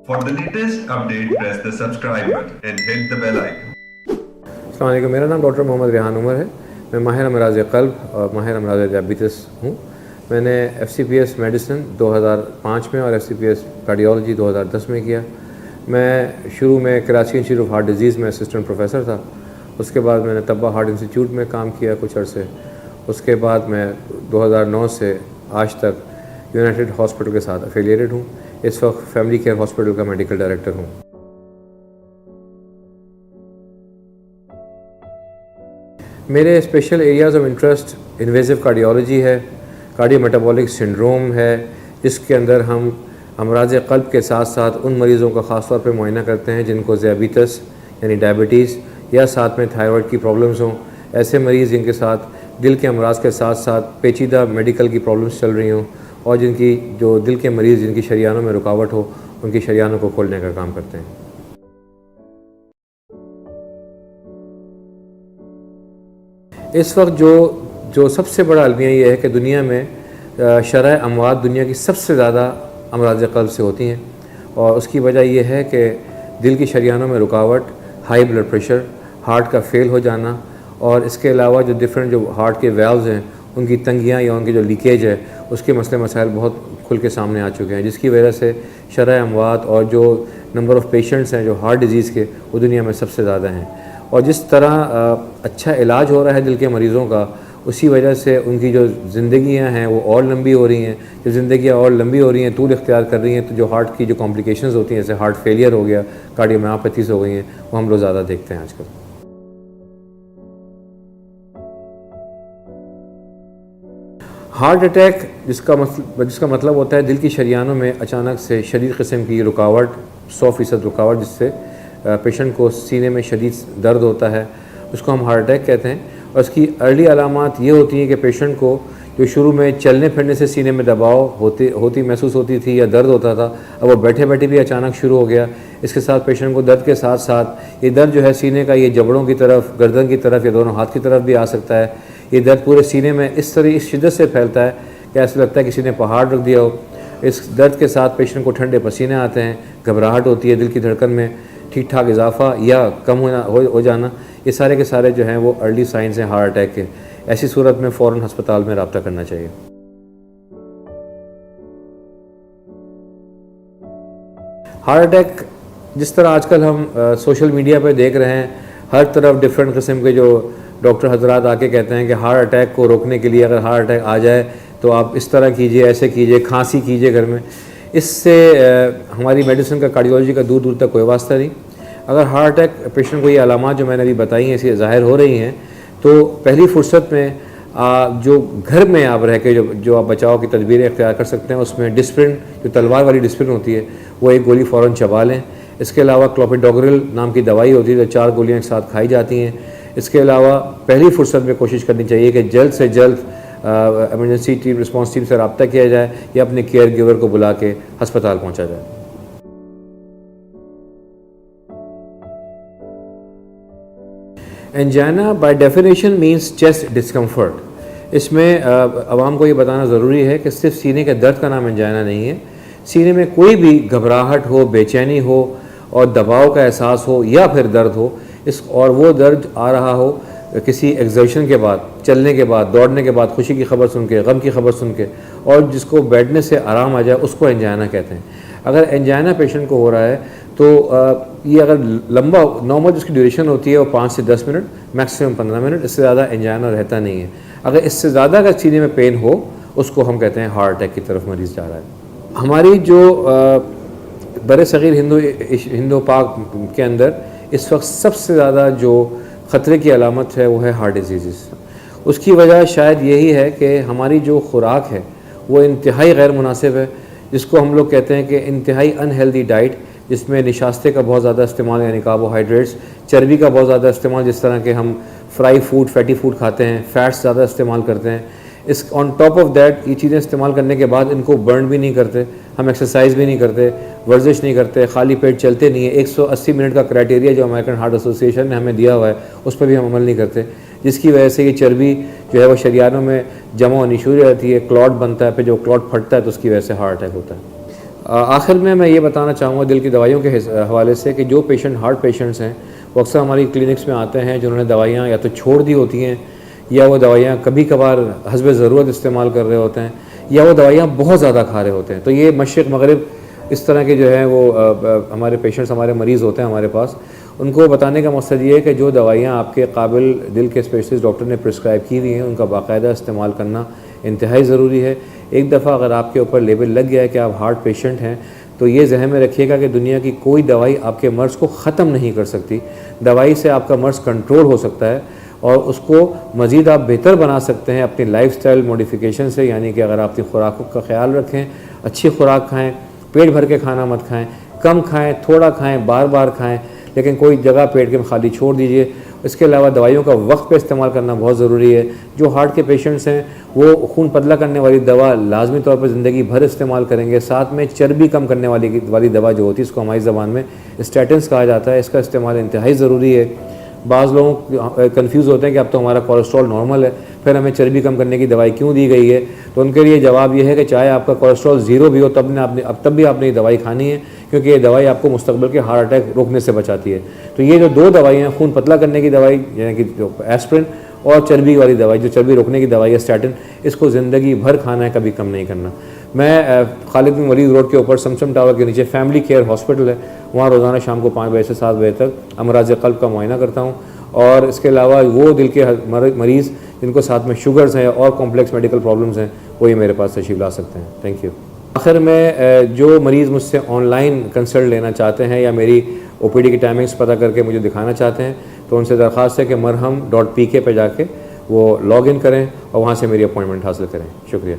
For the latest update, press the subscribe button and hit the bell icon. अस्सलाम वालेकुम, मेरा नाम doctor Mohammad Rehan Umar है। मैं माहिर अमराज़ क़ल्ब और माहिर अमराज़ डायबिटीज़ हूँ। मैंने FCPS मेडिसिन 2005 में और FCPS कार्डियोलॉजी 2010 में किया। मैं शुरू में Karachi institute of heart disease में असिस्टेंट प्रोफेसर था। उसके बाद मैंने तब्बा हार्ट इंस्टीट्यूट में काम किया कुछ अरसे। उसके बाद मैं 2009 से आज तक यूनाइटेड हॉस्पिटल के साथ एफिलिएटेड हूँ। इस वक्त फैमिली केयर हॉस्पिटल का मेडिकल डायरेक्टर हूँ। मेरे special areas of interest invasive cardiology है, कार्डियोमेटाबॉलिक सिंड्रोम है, जिसके अंदर हम अमराज़ क़ल्ब के साथ साथ उन मरीज़ों का ख़ास तौर पे मुआयना करते हैं जिनको ज़ियाबीतस यानी डायबिटीज़ या साथ में थायराइड की प्रॉब्लम्स हों। ऐसे मरीज़ जिनके साथ दिल के अमराज़ के साथ साथ पेचीदा मेडिकल की प्रॉब्लम्स चल रही हों और जिनकी जो दिल के मरीज़ जिनकी शरियानों में रुकावट हो, उनकी शरियानों को खोलने का काम करते हैं। इस वक्त जो सबसे बड़ा अलमिया ये है कि दुनिया में शरह अमवात दुनिया की सबसे ज़्यादा अमराज़ क़ल्ब से होती हैं और उसकी वजह यह है कि दिल की शरियानों में रुकावट, हाई ब्लड प्रेशर, हार्ट का फेल हो जाना और इसके अलावा जो डिफरेंट जो हार्ट के वेल्व्स हैं उनकी तंगियाँ या उनकी जो लीकेज है उसके मसले मसाइल बहुत खुल के सामने आ चुके हैं, जिसकी वजह से शरह अमवात और जो नंबर ऑफ़ पेशेंट्स हैं जो हार्ट डिज़ीज़ के वो दुनिया में सबसे ज़्यादा हैं। और जिस तरह अच्छा इलाज हो रहा है दिल के मरीज़ों का, उसी वजह से उनकी जो ज़िंदगियां हैं वो और लंबी हो रही हैं। जो ज़िंदगियां और लंबी हो रही हैं, तूल इख्तियार कर रही हैं, तो जो हार्ट की जो कॉम्प्लिकेशंस होती हैं, जैसे हार्ट फेलियर हो गया, कार्डियोमायोपैथीज़ हो गई हैं, वो हम लोग ज़्यादा देखते हैं आजकल। हार्ट अटैक जिसका मतलब होता है दिल की शरियानों में अचानक से शदीद किस्म की रुकावट, 100% रुकावट, जिससे पेशेंट को सीने में शदीद दर्द होता है, उसको हम हार्ट अटैक कहते हैं। और इसकी अर्ली अलामात ये होती हैं कि पेशेंट को जो शुरू में चलने फिरने से सीने में दबाव होती महसूस होती थी या दर्द होता था, अब वो बैठे बैठे भी अचानक शुरू हो गया। इसके साथ पेशेंट को दर्द के साथ साथ ये दर्द जो है सीने का, ये जबड़ों की तरफ, गर्दन की तरफ या दोनों हाथ की तरफ भी आ सकता है। ये दर्द पूरे सीने में इस शिद्दत से फैलता है कि ऐसा लगता है किसी ने पहाड़ रख दिया हो। इस दर्द के साथ पेशेंट को ठंडे पसीने आते हैं, घबराहट होती है, दिल की धड़कन में ठीक ठाक इजाफा या कम हो जाना, ये सारे के सारे जो हैं वो अर्ली साइंस हैं हार्ट अटैक के। ऐसी सूरत में फ़ौरन हस्पताल में रब्ता करना चाहिए। हार्ट अटैक जिस तरह आजकल हम सोशल मीडिया पे देख रहे हैं, हर तरफ डिफरेंट किस्म के जो डॉक्टर हजरात आके कहते हैं कि हार्ट अटैक को रोकने के लिए अगर हार्ट अटैक आ जाए तो आप इस तरह कीजिए, ऐसे कीजिए, खांसी कीजिए घर में। इससे हमारी मेडिसिन का, कार्डियोलॉजी का दूर दूर तक कोई वास्ता नहीं। अगर हार्ट अटैक पेशेंट को ये अलामात जो मैंने अभी बताई हैं इसी ज़ाहिर हो रही हैं, तो पहली फुर्सत में जो घर में आप रह के जो आप बचाव की तदबीरें इख्तियार कर सकते हैं, उसमें डिस्प्रिन, जो तलवार वाली डिस्प्रिन होती है, वो एक गोली फ़ौरन चबा लें। इसके अलावा क्लोपिडोग्रिल नाम की दवाई होती है जो 4 गोलियाँ एक साथ खाई जाती हैं। इसके अलावा पहली फुर्सत में कोशिश करनी चाहिए कि जल्द से जल्द एमरजेंसी टीम, रिस्पॉन्स टीम से रब्ता किया जाए या अपने केयर गिवर को बुला के हस्पताल पहुँचा जाए। Angina by definition means chest discomfort. इसमें आवाम को ये बताना ज़रूरी है कि सिर्फ सीने के दर्द का नाम एंजाइना नहीं है। सीने में कोई भी घबराहट हो, बेचैनी हो और दबाव का एहसास हो या फिर दर्द हो, और वो दर्द आ रहा हो किसी एक्सर्शन के बाद, चलने के बाद, दौड़ने के बाद, खुशी की खबर सुन के, गम की खबर सुन के, और जिसको बैठने से आराम आ जाए, उसको एंजाइना कहते हैं। अगर एंजाइना पेशेंट को हो रहा है तो ये अगर लंबा, नॉर्मल जिसकी ड्यूरेशन होती है वो 5 से 10 मिनट, मैक्सिमम 15 मिनट, इससे ज़्यादा एंजाइना रहता नहीं है। अगर इससे ज़्यादा अगर सीने में पेन हो, उसको हम कहते हैं हार्ट अटैक की तरफ मरीज़ जा रहा है। हमारी जो बड़े सग़ीर हिंदो पाक के अंदर इस वक्त सबसे ज़्यादा जो ख़तरे की अलामत है वो है हार्ट डिजीज़। उसकी वजह शायद यही है कि हमारी जो खुराक है वो इंतहाई गैर मुनासिब है, जिसको हम लोग कहते हैं कि इंतहाई अनहेल्दी डाइट, जिसमें निशास्ते का बहुत ज़्यादा इस्तेमाल यानी कार्बोहाइड्रेट्स, चर्बी का बहुत ज़्यादा इस्तेमाल, जिस तरह के हम फ्राई फूड, फैटी फूड खाते हैं, फैट्स ज़्यादा इस्तेमाल करते हैं। इस ऑन टॉप ऑफ दैट ये चीज़ें इस्तेमाल करने के बाद इनको बर्न भी नहीं करते, हम एक्सरसाइज भी नहीं करते, वर्जिश नहीं करते, खाली पेट चलते नहीं है। 180 मिनट का क्राइटेरिया जो अमेरिकन हार्ट एसोसिएशन ने हमें दिया हुआ है उस पर भी हम अमल नहीं करते, जिसकी वजह से ये चर्बी जो है वो शरियानों में जमा होनी शुरू हो जाती है, क्लॉट बनता है, फिर जो क्लॉट फटता है तो उसकी वजह से हार्ट अटैक होता है। آخر میں یہ بتانا چاہوں گا دل کی دوائیوں کے حوالے سے کہ جو پیشنٹ ہارٹ پیشنٹس ہیں وہ اکثر ہماری کلینکس میں آتے ہیں جنہوں نے دوائیاں یا تو چھوڑ دی ہوتی ہیں یا وہ دوائیاں کبھی کبھار حسب ضرورت استعمال کر رہے ہوتے ہیں یا وہ دوائیاں بہت زیادہ کھا رہے ہوتے ہیں. تو یہ مشرق مغرب اس طرح کے جو ہیں وہ ہمارے پیشنٹس ہمارے مریض ہوتے ہیں ہمارے پاس. ان کو بتانے کا مقصد یہ ہے کہ جو دوائیاں آپ کے قابل دل کے اسپیشلسٹ ڈاکٹر نے پرسکرائب کی ہوئی ہیں ان کا باقاعدہ استعمال کرنا انتہائی ضروری ہے. ایک دفعہ اگر آپ کے اوپر لیبل لگ گیا ہے کہ آپ ہارٹ پیشنٹ ہیں تو یہ ذہن میں رکھیے گا کہ دنیا کی کوئی دوائی آپ کے مرض کو ختم نہیں کر سکتی. دوائی سے آپ کا مرض کنٹرول ہو سکتا ہے اور اس کو مزید آپ بہتر بنا سکتے ہیں اپنی لائف سٹائل موڈیفیکیشن سے. یعنی کہ اگر آپ اپنی خوراکوں کا خیال رکھیں, اچھی خوراک کھائیں, پیٹ بھر کے کھانا مت کھائیں, کم کھائیں, تھوڑا کھائیں, بار بار کھائیں, لیکن کوئی جگہ پیٹ کے خالی چھوڑ دیجئے. اس کے علاوہ دوائیوں کا وقت پہ استعمال کرنا بہت ضروری ہے. جو ہارٹ کے پیشنٹس ہیں وہ خون پتلا کرنے والی دوا لازمی طور پر زندگی بھر استعمال کریں گے. ساتھ میں چربی کم کرنے والی دوا جو ہوتی ہے اس کو ہماری زبان میں اسٹیٹنس کہا جاتا ہے, اس کا استعمال انتہائی ضروری ہے. بعض لوگ کنفیوز ہوتے ہیں کہ اب تو ہمارا کولیسٹرول نارمل ہے پھر ہمیں چربی کم کرنے کی دوائی کیوں دی گئی ہے. تو ان کے لیے جواب یہ ہے کہ چاہے آپ کا کولیسٹرول زیرو بھی ہو تب بھی آپ نے یہ دوائی کھانی ہے, کیونکہ یہ دوائی آپ کو مستقبل کے ہارٹ اٹیک روکنے سے بچاتی ہے. تو یہ جو دو دوائیاں ہیں, خون پتلا کرنے کی دوائی یعنی کہ جو ایسپرین اور چربی والی دوائی جو چربی روکنے کی دوائی ہے اسٹیٹن, اس کو زندگی بھر کھانا ہے, کبھی کم نہیں کرنا. میں خالد بن ولید روڈ کے اوپر سمسم ٹاور کے نیچے فیملی کیئر ہاسپٹل ہے, وہاں روزانہ شام کو 5 بجے سے 7 بجے تک امراض قلب کا معائنہ کرتا ہوں. اور اس کے علاوہ وہ دل کے مریض جن کو ساتھ میں شوگرز ہیں اور کمپلیکس میڈیکل پرابلمز ہیں وہ یہ میرے پاس تشریف لا سکتے ہیں. Thank you. آخر میں جو مریض مجھ سے آن لائن کنسلٹ لینا چاہتے ہیں یا میری OPD کی ٹائمنگز پتہ کر کے مجھے دکھانا چاہتے ہیں تو ان سے درخواست ہے کہ مرہم.pk پہ جا کے وہ لاگ ان کریں اور وہاں سے میری اپوائنٹمنٹ حاصل کریں. شکریہ.